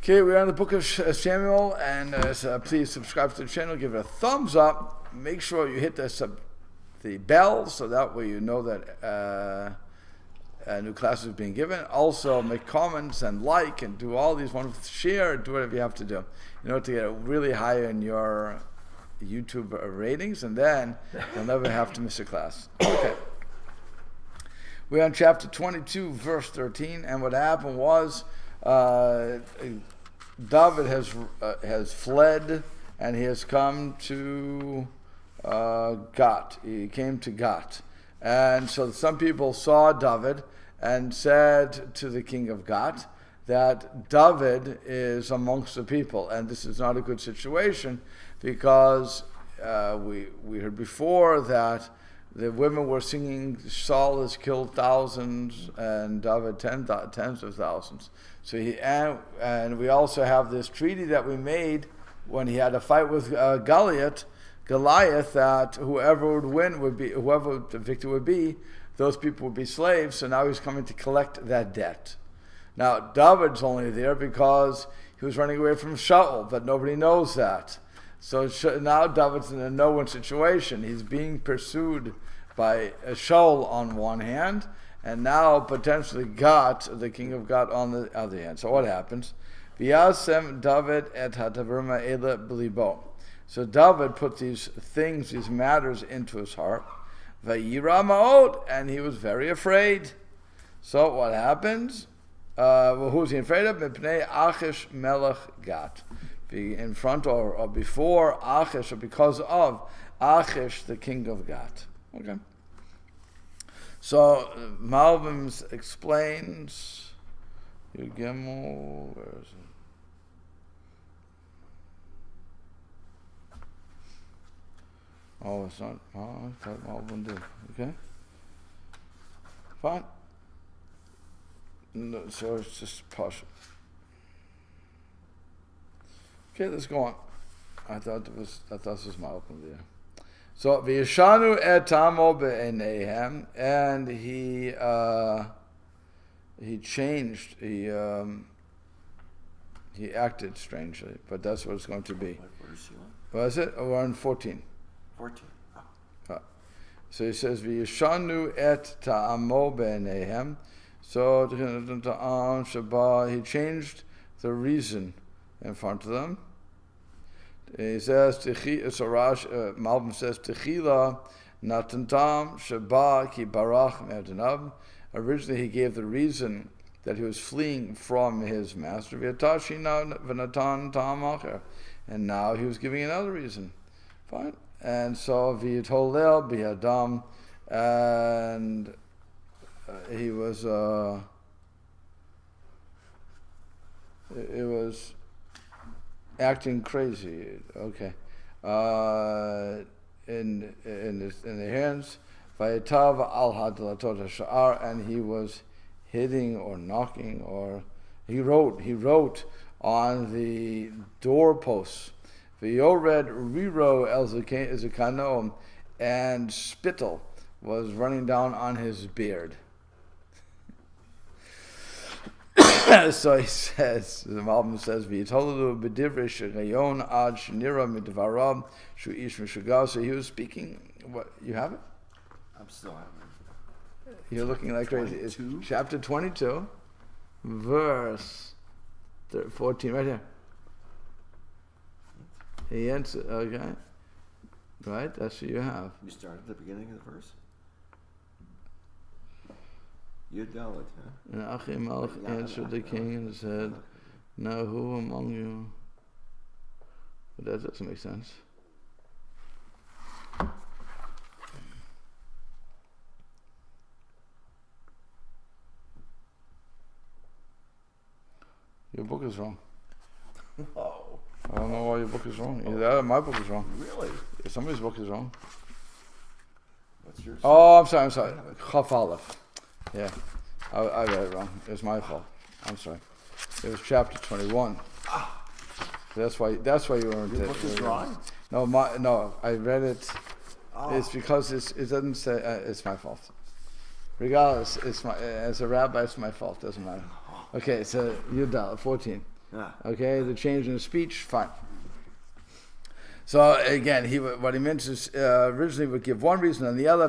Okay, we're on the book of Samuel, and please subscribe to the channel, give it a thumbs up, make sure you hit the bell so that way you know that a new class is being given. Also, make comments and like and do all these wonderful, share, do whatever you have to do in order to get really high in your YouTube ratings, and then you'll never have to miss a class. Okay. We're on chapter 22, verse 13, and what happened was David has fled, and he has come to Gath. He came to Gath. And so some people saw David and said to the king of Gath that David is amongst the people, and this is not a good situation because we heard before that the women were singing, Saul has killed thousands and David tens of thousands. So and we also have this treaty that we made when he had a fight with Goliath, that whoever the victor would be, those people would be slaves. So now he's coming to collect that debt. Now David's only there because he was running away from Shaul, but nobody knows that. So now David's in a no-win situation. He's being pursued by Shaul on one hand, and now potentially Gath, the king of Gath, on the other hand. So what happens? V'yasem David et hatavrima ele b'libo. So David put these things, these matters into his heart. V'yira ma'od, and he was very afraid. So what happens? Well, who's he afraid of? Mipnei Achish melech Gath. In front or before Achish, or because of Achish, the king of Gath. Okay. So Malbim explains. Yugimel, where is it? Oh, it's not. Oh, I thought Malbim did. Okay. Fine. No, so it's just partial. Okay, let's go on. I thought this was Malcolm there. So v'yishanu et amo be'eneihem, and he changed. He acted strangely, but that's what it's going to be. What verse you want? Was it? We're on 14. 14. Oh. So he says v'yishanu et ta'amo be'eneihem. So he changed the reason in front of them. He says, Malbim says, Techila natantam shaba ki barach me'adanab. Originally, he gave the reason that he was fleeing from his master. And now he was giving another reason. Fine. And so, v'yitolel b'yadam, and he was, it was acting crazy, okay. In the hands, Vayetav al hadlatot hashar, and he was hitting or knocking, or he wrote on the doorposts. V'yored riro el zekanom, and spittle was running down on his beard. So he says, the Malbim says, "V'yitoladu b'divrei sherayon ad shenira midvarav shu ish mishugav." So he was speaking. What, you have it? I'm still having it. You're looking like crazy. It's chapter 22, verse 14, right here. He answered. Okay, right. That's what you have. You start at the beginning of the verse. Yudalit, huh? And Achimelech answered the king and said, "Now who among you?" But that doesn't make sense. Your book is wrong. Oh. I don't know why your book is wrong. Either that or my book is wrong. Really? Somebody's book is wrong. What's yours? Oh, I'm sorry. Chaf Aleph. Yeah, I read it wrong. It was my fault. I'm sorry. It was chapter 21. That's why you weren't. Your book is wrong? No, I read it. Oh. It's because it doesn't say. It's my fault. Regardless, as a rabbi, it's my fault. Doesn't matter. Okay, so Yudal 14. Okay, the change in his speech, fine. So again, what he meant is originally would give one reason, and the other,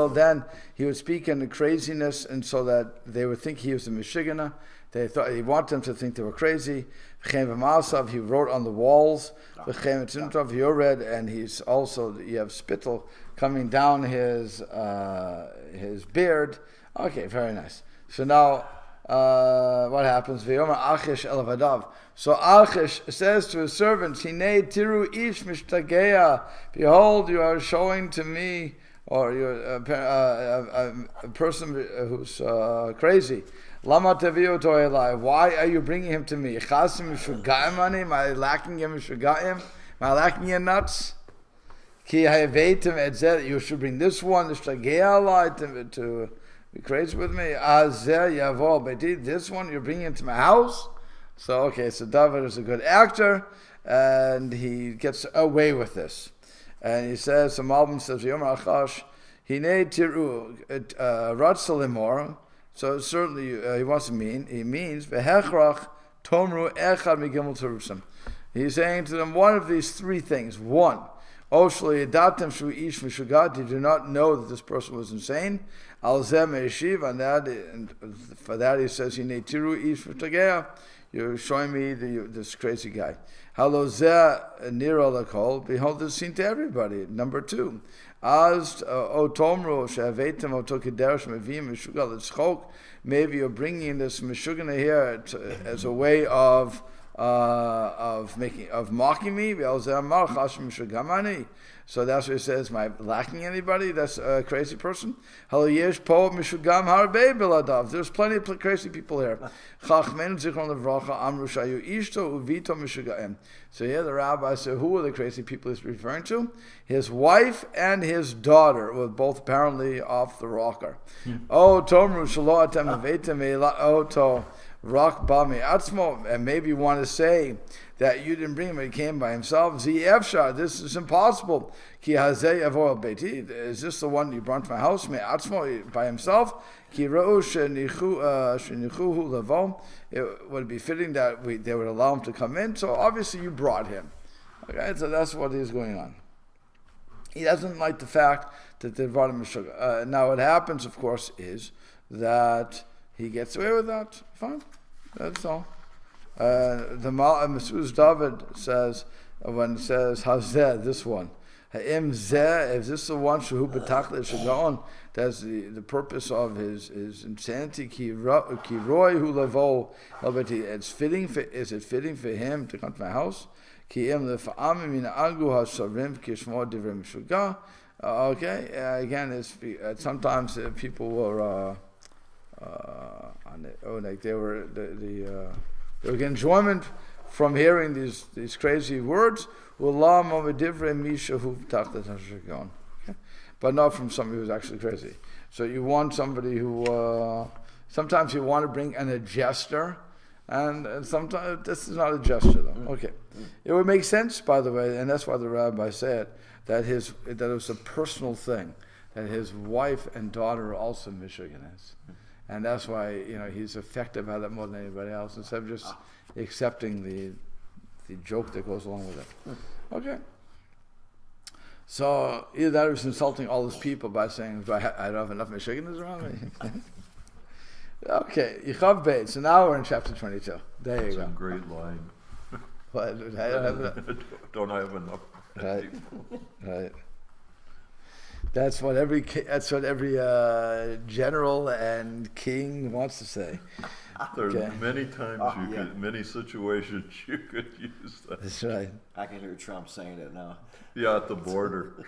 then he would speak in the craziness, and so that they would think he was a Michigana. They thought he wanted them to think they were crazy. He wrote on the walls. He read, and he's also, you have spittle coming down his beard. Okay, very nice. So now, what happens? So Achish says to his servants, Hinei tiru ish mishtageya. Behold, you are showing to me, or you're a person who's crazy. Lama tevio to elai. Why are you bringing him to me? Chasim mishugayim ani? Am I lacking in mishugayim? Am I lacking in nuts? Ki hayveitim etzeh. You should bring this one, the shtageya, to be crazy with me. Azeh yavo beti. This one you're bringing into my house. So okay, so David is a good actor, and he gets away with this. And he says, the Malbim says, Yomer Achash, Hinei tiru ratzalimor. So certainly he wants to mean, he means, Vehechrach tomru echad migimel terusim. He's saying to them one of these three things. One, Oshli yadatem shu ish mishugat. You do not know that this person was insane. Al zeh meishiv, and for that he says, Hinei tiru ish mishtageya. You're showing me this crazy guy. Behold, this is seen to everybody. Number two, maybe you're bringing this meshugana here as a way of mocking me. So that's what he says. Am I lacking anybody? That's a crazy person. There's plenty of crazy people here. So here the rabbi said, who are the crazy people he's referring to? His wife and his daughter were both apparently off the rocker. And maybe you want to say that you didn't bring him, he came by himself. This is impossible. Is this the one you brought to my house? By himself? It would be fitting that they would allow him to come in. So obviously you brought him. Okay, so that's what is going on. He doesn't like the fact that they brought him a sugar. Now what happens, of course, is that he gets away with that. Fine. That's all. The Masuz David says, when it says, Hazeh, this one, Ha'im Zeh, is this the one, Shehu B'tachle Shagon, that's the purpose of his insanity, Ki Roy Hu Levo, is it fitting for him to come to my house? Ki Im Lefa'amim Min Agu HaShavrim Kishmo Divrei Meshuga. Okay, again, sometimes people were, they were getting enjoyment from hearing these crazy words, but not from somebody who's actually crazy. So you want somebody who sometimes you want to bring in a jester, and sometimes this is not a gesture though. Okay, it would make sense, by the way, and that's why the rabbi said that it was a personal thing, that his wife and daughter are also Michiganese. And that's why he's affected by that more than anybody else, instead of just accepting the joke that goes along with it. Okay. So either that or he's insulting all these people by saying, I don't have enough Michiganers around me. Okay, Yichav Beit. So now we're in chapter 22. There you go. That's a great line. What? I don't have enough. Don't have enough. Right. Right. That's what every general and king wants to say. There's many times many situations you could use that. That's right. I can hear Trump saying it now. Yeah, at the border.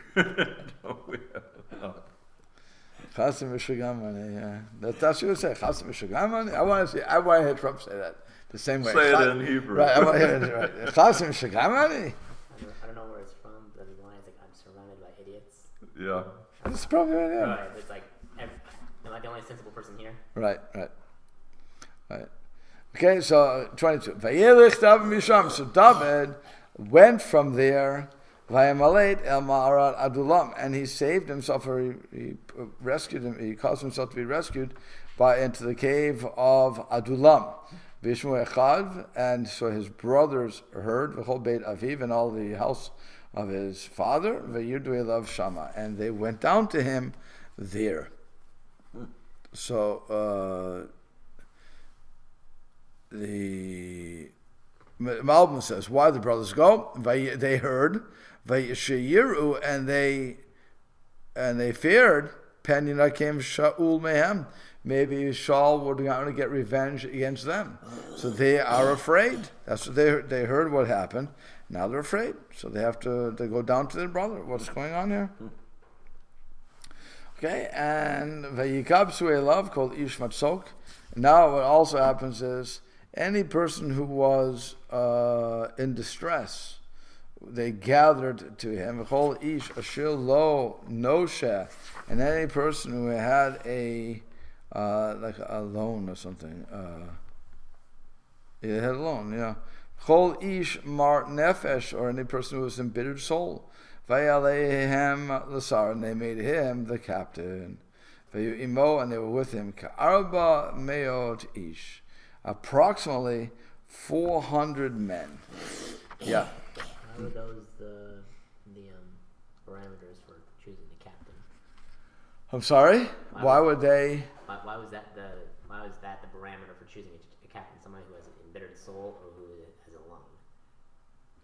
Chasim v'shugamani, yeah. That's what you would say. Chasim v'shugamani. I want to hear Trump say that the same way. Say it in Hebrew. Right. I want to hear it. Right. Chasim v'shugamani. I don't know where it's from, but the line is like, I'm surrounded by idiots. Yeah. That's probably right. Yeah. Right. It's like, am I the only sensible person here? Right. Okay, so 22. Vayelech David misham. So David went from there. Vayamaleit el ma'arat adulam, and he saved himself, or he rescued him. He caused himself to be rescued into the cave of Adulam. Vishmu Echad, and so his brothers heard the whole Beit Aviv and all the house of his father, Vayirdu Elav Shama, and they went down to him there. So the Malbim says, why the brothers go? They heard, Vayishayiru, and they feared, Penina came Shaul Mehem. Maybe Shaul would want to get revenge against them. So they are afraid. That's what they heard what happened. Now they're afraid. So they have to go down to their brother. What's going on here? Okay, and Vayikabsu Elav called Ish Matzok. Now what also happens is any person who was in distress, they gathered to him. V'chol Ish Ashir Lo Noshe, and any person who had a like a loan or something. He had a loan, yeah. Chol ish mar nefesh, or any person who was embittered soul. Vayalehem l'sar, and they made him the captain. Vayu and they were with him. Ka'arba meot ish, approximately 400 men. Yeah. How are those the parameters for choosing the captain? I'm sorry. Why would they? Why was that the parameter for choosing a captain? Somebody who has an embittered soul or who has a loan?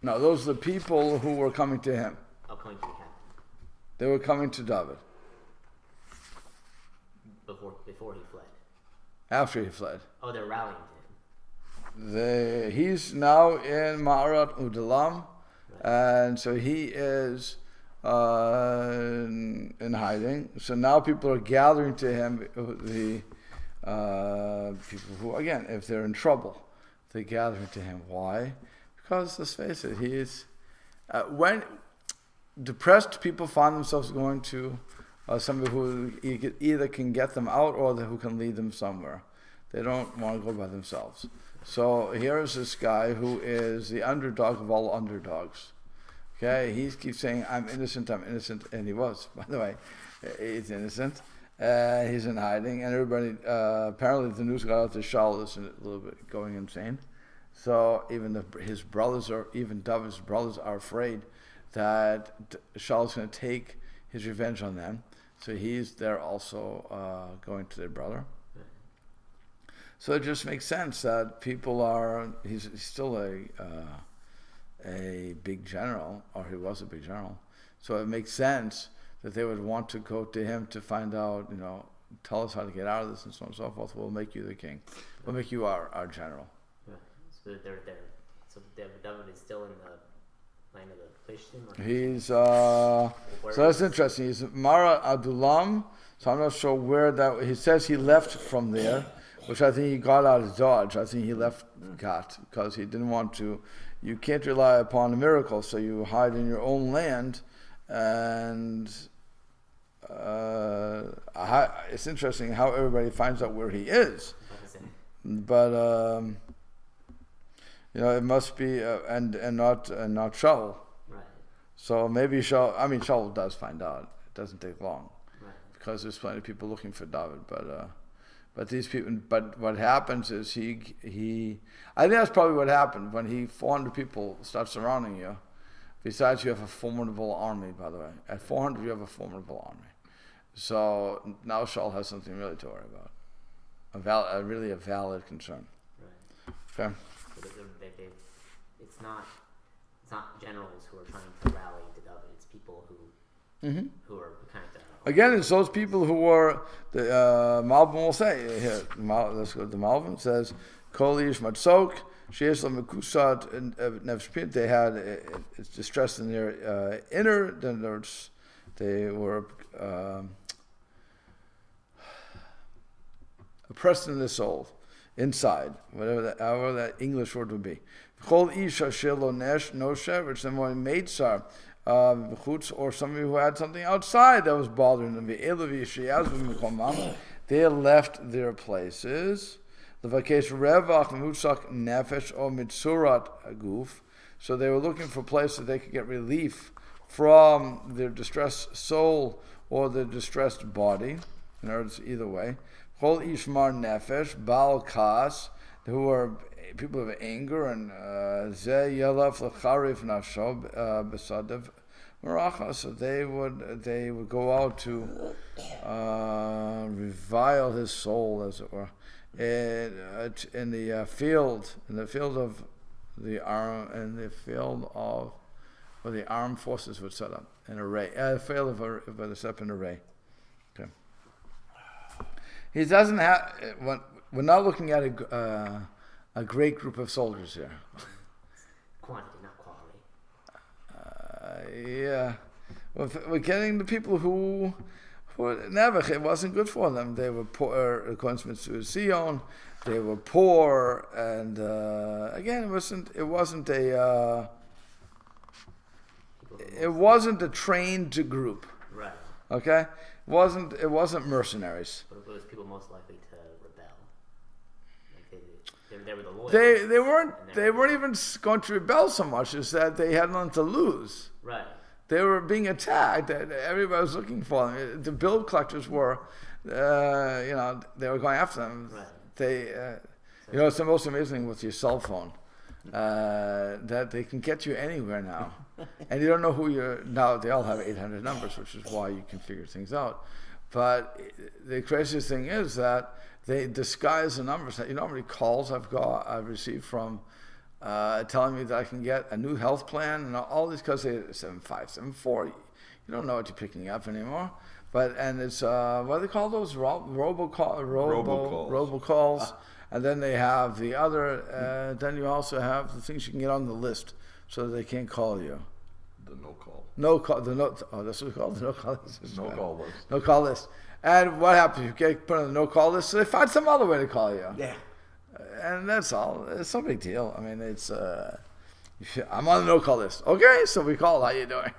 No, those are the people who were coming to him. Oh, coming to the captain. They were coming to David. Before he fled. After he fled. Oh, they're rallying to him. He's now in Ma'arat Udalam, and so he is in hiding. So now people are gathering to him, the people who, again, if they're in trouble, they're gathering to him. Why? Because, let's face it, he is, when depressed people find themselves going to somebody who either can get them out or who can lead them somewhere. They don't want to go by themselves. So here is this guy who is the underdog of all underdogs. Okay, he keeps saying, I'm innocent, and he was, by the way. He's innocent. He's in hiding, and everybody, apparently the news got out to Shaul is a little bit going insane. So even his brothers, or even David's brothers, are afraid that Shaul is going to take his revenge on them. So he's there also going to their brother. So it just makes sense that people he's still a big general, or he was a big general. So it makes sense that they would want to go to him to find out, tell us how to get out of this and so on and so forth. We'll make you the king. We'll make you our general. Yeah. So they're there. So David is still in the land of the Philistines? He's, so that's interesting. He's Mara Adulam, so I'm not sure where that, he says he left from there, which I think he got out of Dodge. I think he left Gath because he didn't want to. You can't rely upon a miracle, so you hide in your own land. And it's interesting how everybody finds out where he is. But it must be and not Shaul. Right. So maybe Shaul does find out. It doesn't take long, right, because there's plenty of people looking for David. But these people. But what happens is he. I think that's probably what happened when 400 people start surrounding you. Besides, you have a formidable army, by the way. At 400, you have a formidable army. So now Shaul has something really to worry about. Really a valid concern. Right. Okay. It's not generals who are trying to rally to David. It's people who are kind of. Again, it's those people who were, the Malbim will say, here, let's go to the Malbim, says, Kol Ish Matzok, Sheyesh Mekusat, and Nefesh, they had distress in their inner, then they were oppressed in their soul, inside, however that English word would be. Kol Ish Asher Lo Noshe, which someone made Sar, or somebody who had something outside that was bothering them. They left their places. So they were looking for places they could get relief from their distressed soul or their distressed body. In other words, either way. Chol ishmar nefesh, bal kas, who were people of anger, and Zeh Yelaf L'Charif Nafsho Besadev Maracha. So they would go out to revile his soul, as it were, in the field of the arm, in the field of where the armed forces would set up an array. Field of the set up an array. Okay. He doesn't have. We're not looking at a great group of soldiers here. Quantity, not quality. Yeah. We're getting the people who never, it wasn't good for them. They were poor, according to Sion, they were poor, and again, it wasn't a trained group. Right. Okay? It wasn't mercenaries. But it was people most likely to rebel. Like they were the loyal. They weren't even going to rebel so much as that they had nothing to lose. Right. They were being attacked. Everybody was looking for them. The bill collectors were, they were going after them. Right. It's the most amazing with your cell phone, that they can get you anywhere now. And you don't know who you're, now they all have 800 numbers, which is why you can figure things out. But the craziest thing is that they disguise the numbers. You know how many calls I've received from telling me that I can get a new health plan, and all these because they 7574. You don't know what you're picking up anymore. And it's what do they call those? Robocalls. And then they have the other. Then you also have the things you can get on the list, so that they can't call you. The no call. No call. That's what it's called. The no call list. No call list. No call list. And what happens? You get put on the no call list, so they find some other way to call you. Yeah. And that's all. It's no big deal. I mean, it's. I'm on the no call list. Okay, so we call. How you doing?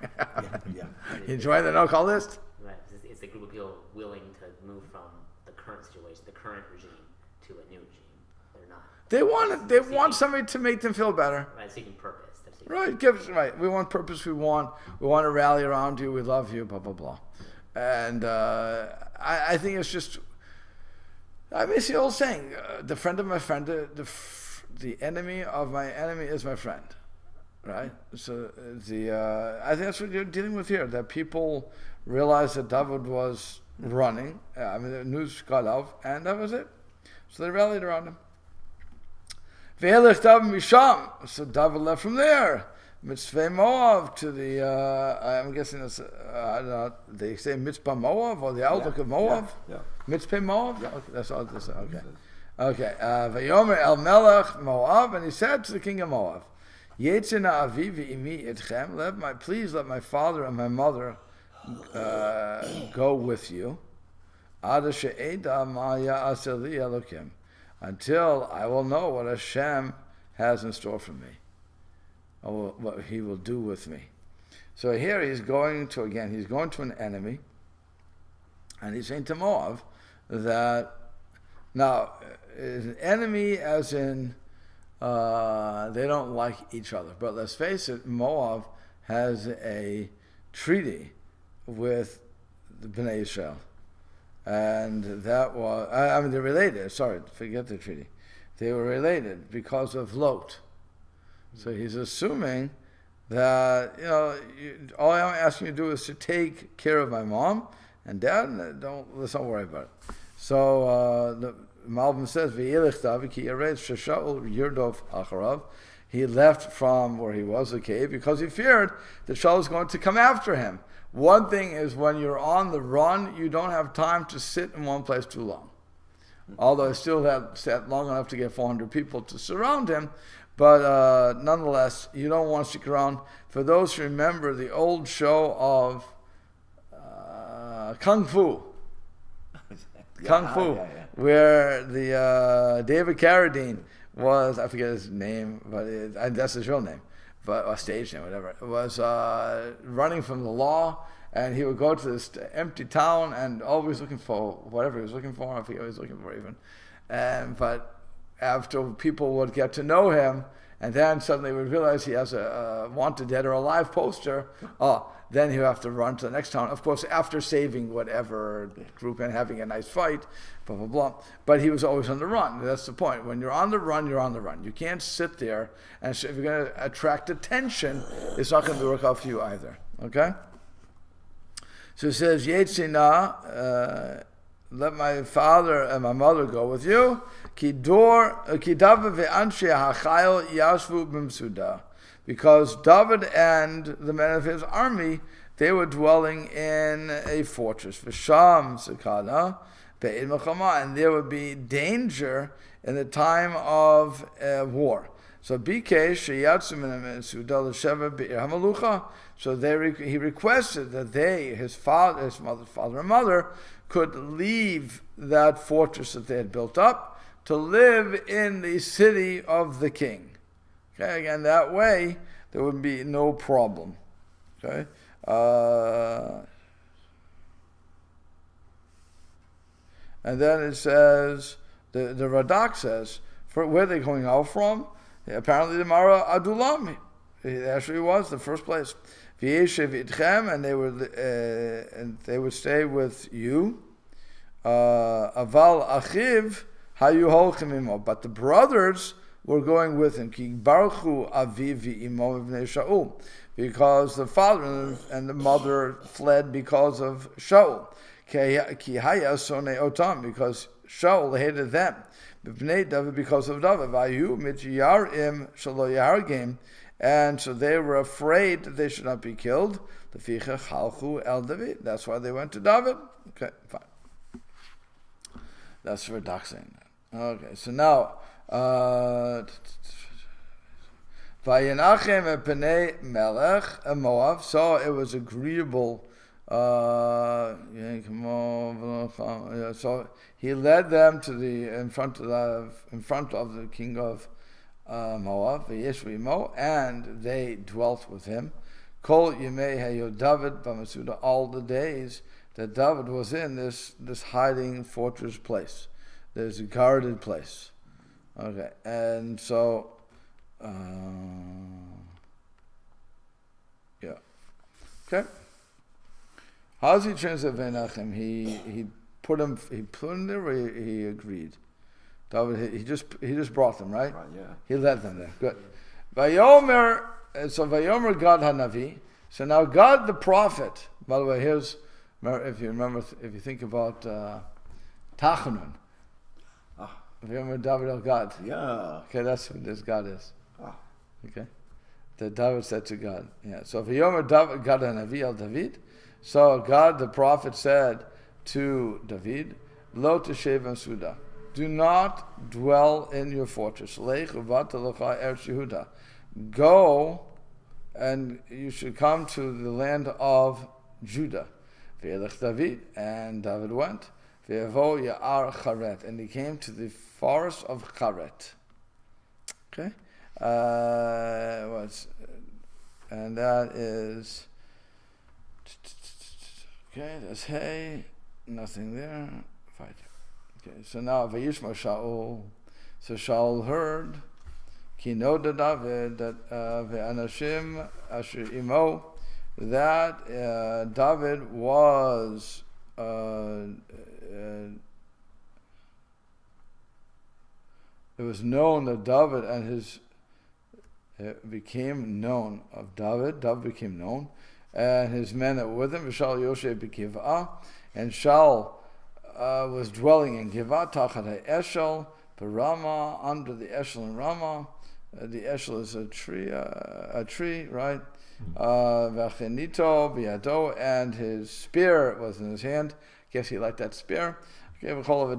Yeah. You enjoying the no call list? Right. It's a group of people willing to move from the current situation, the current regime, to a new regime. They're not. They want somebody to make them feel better. Right. Seeking purpose. Right. Right. We want purpose. We want to rally around you. We love you. Blah blah blah. And I think it's just. I mean, it's the old saying: the friend of my friend, the enemy of my enemy is my friend. Right. So I think that's what you're dealing with here. That people realized that David was running. I mean, the news got out, and that was it. So they rallied around him. So David left from there. Mitzvah Moav to the, I'm guessing it's, I don't know, they say Mitzvah Moav or the outlook of Moav? Yeah. Mitzvah Moav? Yeah. Okay, that's all this. Okay. Okay. Vayomer El Melech Moav, and he said to the king of Moav, Yetzina avi v'imi etchem, please let my father and my mother go with you. Ada she'eda ma ya'aseh li Elokim, until I will know what Hashem has in store for me, or what He will do with me. So here he's going to an enemy, and he's saying to Moab that, now, is an enemy as in they don't like each other. But let's face it, Moab has a treaty with the Bnei Israel. And that was, they're related. Sorry, forget the treaty. They were related because of Lot. So he's assuming that, all I'm asking you to do is to take care of my mom and dad, and let's not worry about it. So the Malbim says, he left from where he was, the cave, because he feared that Shaul was going to come after him. One thing is, when you're on the run, you don't have time to sit in one place too long. Although I still have sat long enough to get 400 people to surround him, but nonetheless, you don't want to stick around. For those who remember the old show of Kung Fu, where the David Carradine was, I forget his name, but that's his real name, but or stage name, whatever, was running from the law, and he would go to this empty town and always looking for whatever he was looking for. I forget what he was looking for even. But after people would get to know him and then suddenly would realize he has a wanted dead or alive poster, then he'll have to run to the next town. Of course, after saving whatever group and having a nice fight, blah, blah, blah. But he was always on the run. That's the point. When you're on the run, you're on the run. You can't sit there, and if you're going to attract attention, it's not going to work out for you either. Okay? So it says, Yetzina, let my father and my mother go with you. Because David and the men of his army, they were dwelling in a fortress. And there would be danger in the time of war. So he requested that his father and mother, could leave that fortress that they had built up to live in the city of the king. Okay, again, that way there would be no problem. Okay, and then it says the Radak says, for where they're going out from. Apparently, the Mara Adulami. It actually was the first place. And they would stay with you. Aval achiv hayu holchem imo. But the brothers were going with him. Ki baruchu aviv v'imo v'nei Shaul. Because the father and the mother fled because of Shaul. Ki haya sonei otam. Because Shaul hated them. B'nei David, because of David. Vayu mityarim shalo yargim. And so they were afraid that they should not be killed. That's why they went to David. Okay, fine. That's for Doc saying that. Okay, so now, Vayinachem epenei melech Moav. So it was agreeable. So he led them to in front of the king of Moab, and they dwelt with him. Kol Yemei Hayo David B'Masuda, all the days that David was in this hiding fortress place, this guarded place. Okay, and so, yeah, okay. How does he translate Vayinachem? He put him there, or he agreed. David, he just brought them, right? Right, yeah. He led them there. Good. Vayomer, so Vayomer Gad Hanavi. So now God the prophet, by the way, if you think about Tachanun. Vayomer David El Gad. Yeah. Okay, that's who this God is. Ah. Okay. That David said to God. Yeah. So Vayomer David Gad Hanavi El David. So God the prophet said to David, Lo Teshev Suda. Do not dwell in your fortress. Go, and you should come to the land of Judah. And David went. And he came to the forest of Charet. Okay? And that is... Okay, that's hay. Nothing there. Fight. Okay, so now Vayishma Shaul. So Shaul heard Kinoda David that Ve'anashim Asher Imo, that David was it was known that David and his became known of David. David became known, and his men that were with him. V'Shaul Yoshe b'Giv'ah, and Shaul was dwelling in Giv'ah, Tachat Eshel, Barama, under the Eshel in Ramah. The Eshel is a tree, right? V'Chenito b'Yado, and his spear was in his hand. Guess he liked that spear. Savim,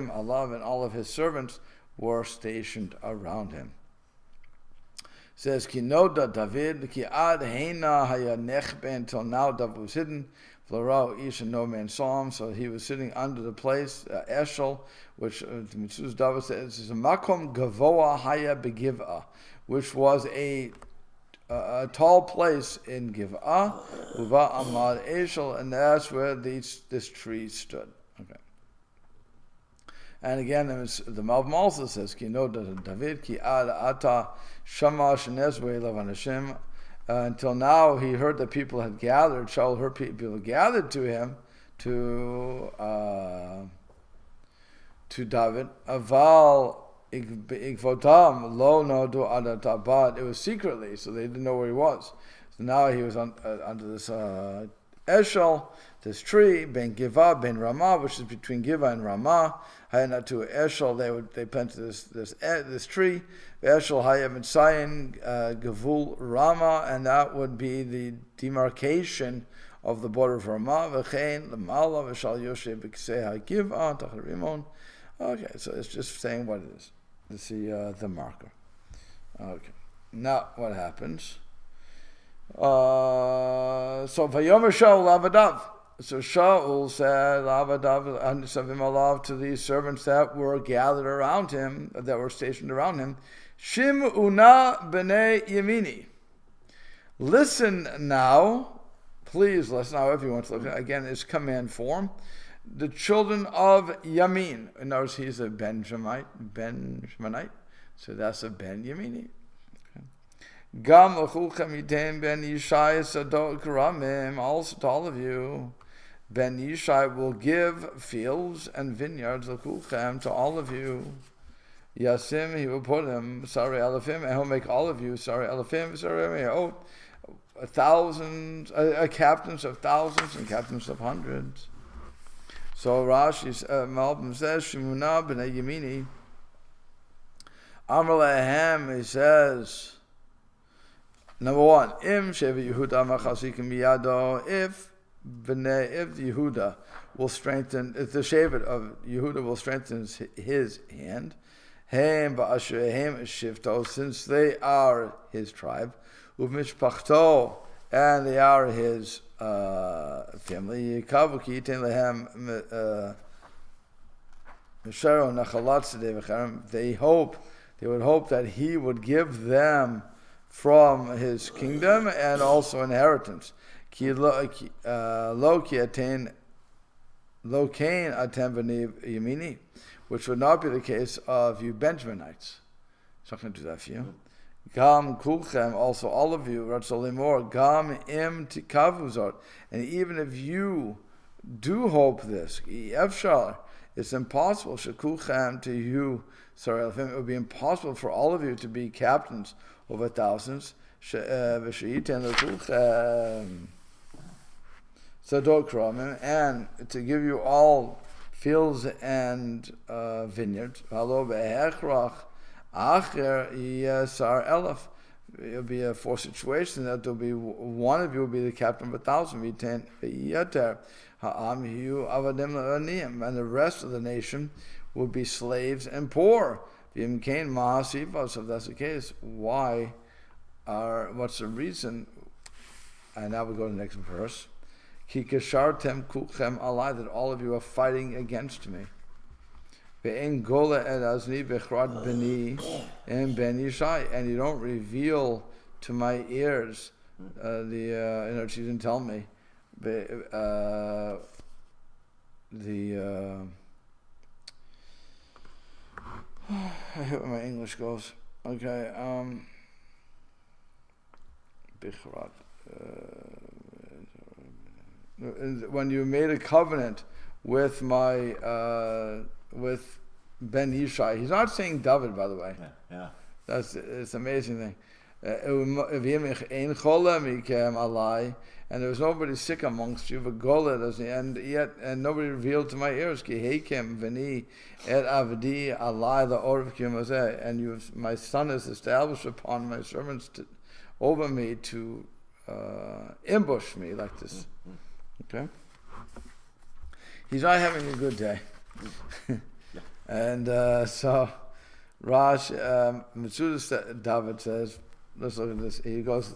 Allah, and all of his servants were stationed around him. It says, Kinoda David, Ki ad heina haya nechbe, until now David was hidden. Florao ish, and no man saw him, so he was sitting under the place, Eshel, which David says is a makom gavoa haya begivah, which was a tall place in Giv'ah, Uva Amad Eshel, and that's where this tree stood. Okay. And again, the Malbim also says, Ki no David, ki ad ata shama shenezwe lav anashim. Until now, he heard that people had gathered. Shaul heard people gathered to him, to David. Aval igvotam lo nodu adata, but it was secretly, so they didn't know where he was. So now he was under this eshel, this tree, ben Giva, ben Ramah, which is between Giva and Ramah. Hayana to eshel, they planted this tree. Eshel hayam mitzayin gavul Ramah, and that would be the demarcation of the border of Ramah. V'chein lemala v'shal yoshe b'kisei hagiva tachar rimon. Okay, so it's just saying what it is. Let's see the marker. Okay, now what happens? So Vayomer Shaul Lavadav. So Shaul said Lavadav and Savim Alav to these servants that were gathered around him, that were stationed around him. Shim una b'nei Yemini. Listen now, please listen now. If you want to look again, it's command form. The children of Yamin. In other words, he's a Benjaminite, so that's a Ben Yamini. Gam l'chulchem yitem ben Yishai sadot karamim. Also to all of you, Ben Yishai will give fields and vineyards l'chulchem to all of you. Yasim, he will put him Sari Elafim, and he'll make all of you Sari Elafim, Sari thousands, captains of thousands and captains of hundreds. So Rashi's Malbim says, Shimuna b'nei Yemini. Amar lehem, he says, number one, Im Sheva Yehuda machasikim biyado, if Yehuda will strengthen, if the Shevet of Yehuda will strengthen his hand, Hem ba'asher hem shivto, since they are his tribe, uvmishpachto, and they are his family. They would hope that he would give them from his kingdom and also inheritance. Which would not be the case of you Benjaminites. It's not going to do that for you. Gam kulchem, also all of you, Ratzolimor, Gam im tikavuzot. And even if you do hope this, Efshar, it's impossible, Shakulchem to you, sorry, it would be impossible for all of you to be captains over thousands. V'shayitem l'kulchem sadot kramim, and to give you all fields and vineyards. Halo be'echrach. Acher yasar elef. It'll be a forced situation that there'll be one of you will be the captain of 1,000. V'ten v'yater ha'am hu avadim la'aniyim, and the rest of the nation will be slaves and poor. V'imkein ma'asifos. So if that's the case, what's the reason? And now we go to the next verse. Ki kashartem kulchem alai, that all of you are fighting against me. And you don't reveal to my ears she didn't tell me I hate where my English goes. Okay, when you made a covenant with my with Ben Yishai. He's not saying David, by the way. Yeah. It's an amazing thing. And there was nobody sick amongst you, and nobody revealed to my ears. And my son is established upon my servants over me to ambush me like this. Okay? He's not having a good day. And so Mitzudas David says, let's look at this. He goes,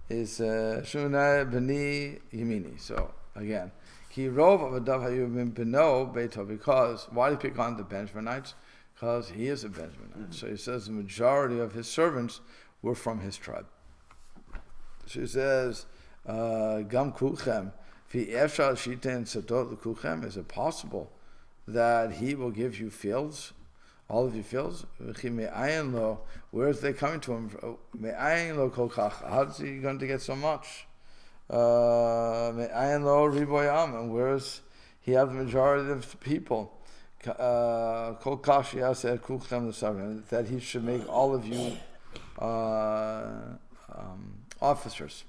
is Shuna B'ni Yemini. So again, Ki Rov Avadav Hayuvim B'no Beito, because why did he pick on the Benjaminites? Because he is a Benjaminite. So he says the majority of his servants were from his tribe. So he says, Gam Kuchem, Fi Efshal Shiten Sadot Kuchem, is it possible that he will give you fields, all of your fields? Where is they coming to him? How is he going to get so much? And where is he have the majority of the people? That he should make all of you officers.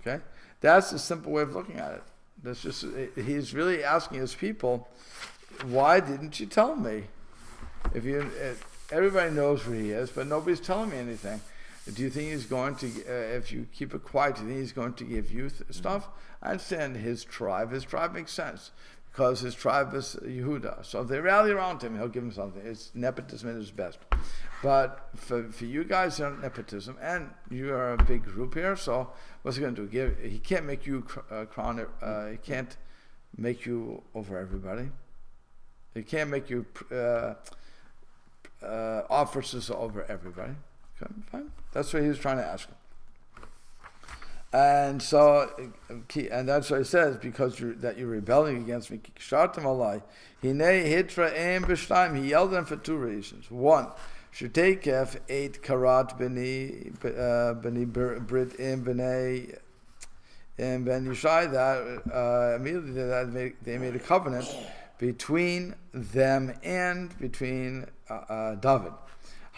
Okay, that's a simple way of looking at it. That's just, he's really asking his people, why didn't you tell me? Everybody knows where he is, but nobody's telling me anything. Do you think he's going to, if you keep it quiet, do you think he's going to give you stuff? I understand his tribe makes sense, because his tribe is Yehuda. So if they rally around him, he'll give them something. It's nepotism at its best. But for you guys, it's not nepotism, and you are a big group here, so what's he going to do? He can't make you crown, he can't make you over everybody. He can't make you officers over everybody. Okay, fine. That's what he was trying to ask him. And so, and that's what he says, because you're rebelling against me. He yelled at them for two reasons. One, Shekef ate karat b'ni brit in b'nei and Ben Yishai, that immediately they made a covenant between them and between David.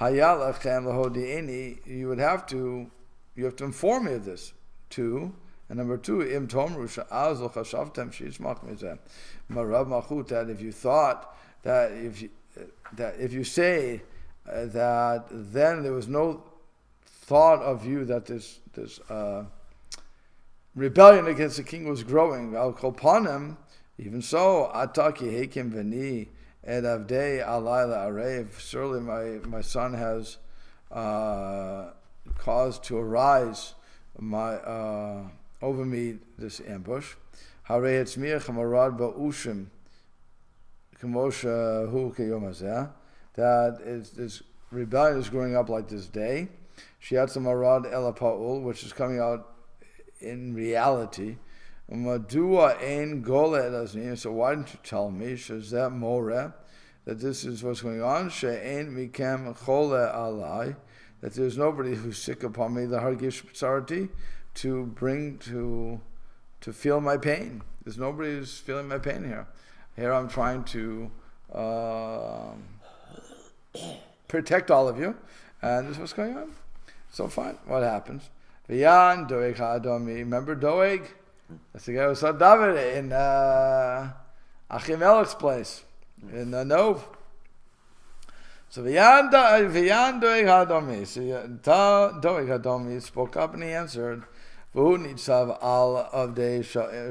You have to inform me of this. Two, and number two, im tomru she'azu chashavtem she'yismach mizeh marav machut, that if you thought that if you say that then there was no thought of you that this rebellion against the king was growing. Al kolpanim, even so, ataki hekim v'ni ed avdei alayla arev. Surely my son has caused to arise over me this ambush. Harei etzmiach hamarad ba'ushim k'mosha hu k'yom hazeh. That this rebellion is growing up like this day. Shiatz hamarad el ha'pa'ul, which is coming out in reality. Madua ein gole elazni. So why didn't you tell me? Shezeh more, that this is what's going on. She'ein mikem chole alai, that there's nobody who's sick upon me, the hargish p'tzarati, to feel my pain. There's nobody who's feeling my pain here. Here I'm trying to protect all of you, and this is what's going on. So fine, what happens? V'yan doeg ha'adomi. Remember Doeg? That's the guy who saw David in Achimelech's place, in Nov. So V'yan doeg ha'adomi. So Doeg ha'adomi spoke up and he answered, V'hu nitzav al avdei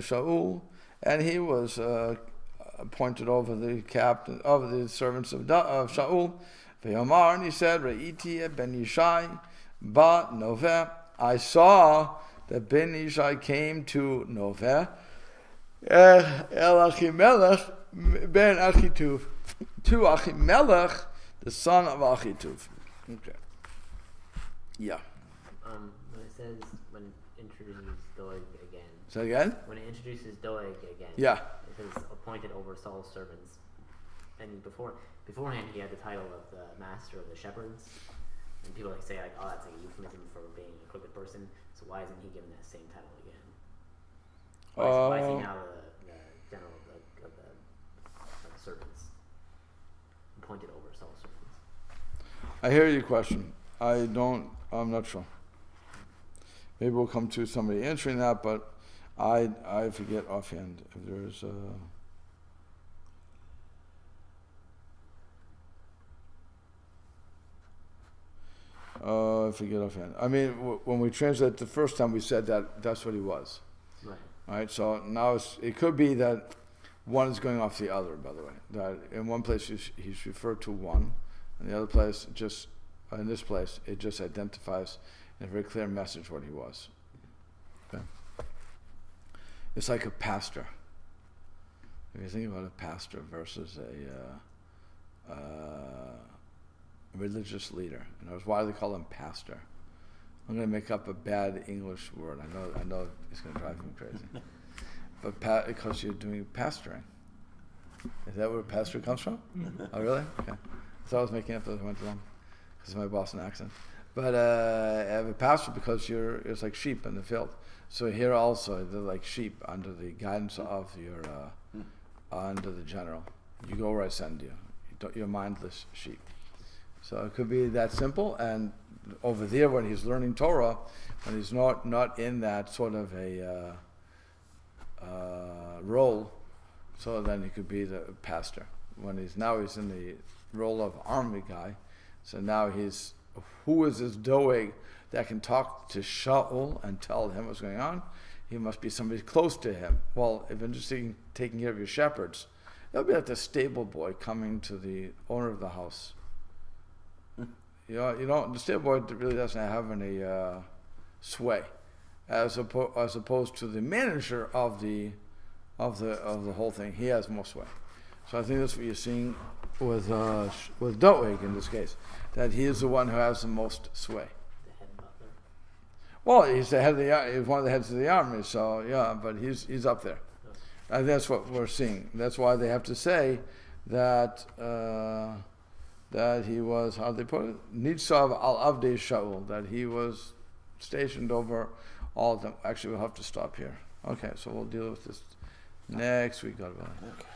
Shaul, and he was appointed over the captain of the servants of Shaul. V'yomar, and he said, Re'iti ben Yishai ba Noveh. I saw that Ben Yishai came to Noveh, El Achimelech ben Achituv, to Achimelech, the son of Achituv. Okay. Yeah. When it says, when it introduces Doeg again. Say again? When it introduces Doeg again. Yeah. It says appointed over Saul's servants. And beforehand he had the title of the master of the shepherds. And people say oh, that's like a euphemism for being a crooked person. So why isn't he given that same title again? Why is he now the general of the servants, appointed over Saul's servants? I hear your question. I'm not sure. Maybe we'll come to somebody answering that, but I forget offhand if there's I forget offhand. I mean, when we translate the first time, we said that's what he was. Right. All right. So now it could be that one is going off the other. By the way, that in one place he's referred to one, and the other place in this place it just identifies in a very clear message what he was. Okay. It's like a pastor. If you think about a pastor versus a religious leader. Why do they call him pastor? I'm going to make up a bad English word. I know it's going to drive me crazy. But because you're doing pastoring. Is that where pastor comes from? Oh, really? Okay. So I was making up that I went wrong because of my Boston accent. But I have a pastor because it's like sheep in the field. So here also, they're like sheep under the guidance of under the general. You go where I send you. You're mindless sheep. So it could be that simple. And over there, when he's learning Torah, when he's not in that sort of a role, so then he could be the pastor. When he's in the role of army guy, so now who is this doeg that can talk to Shaul and tell him what's going on? He must be somebody close to him. Well, if interested in taking care of your shepherds, that'll be like the stable boy coming to the owner of the house. The stable boy really doesn't have any sway, as opposed to the manager of the whole thing. He has more sway. So I think that's what you're seeing with Doeg in this case, that he is the one who has the most sway. The head butler. Well, he's the head of he's one of the heads of the army. So yeah, but he's up there. I think that's what we're seeing. That's why they have to say that he was, how they put it, Nitzav al Avdei Shaul, that he was stationed over all of them. Actually, we'll have to stop here. Okay, so we'll deal with this next week. God willing. Okay.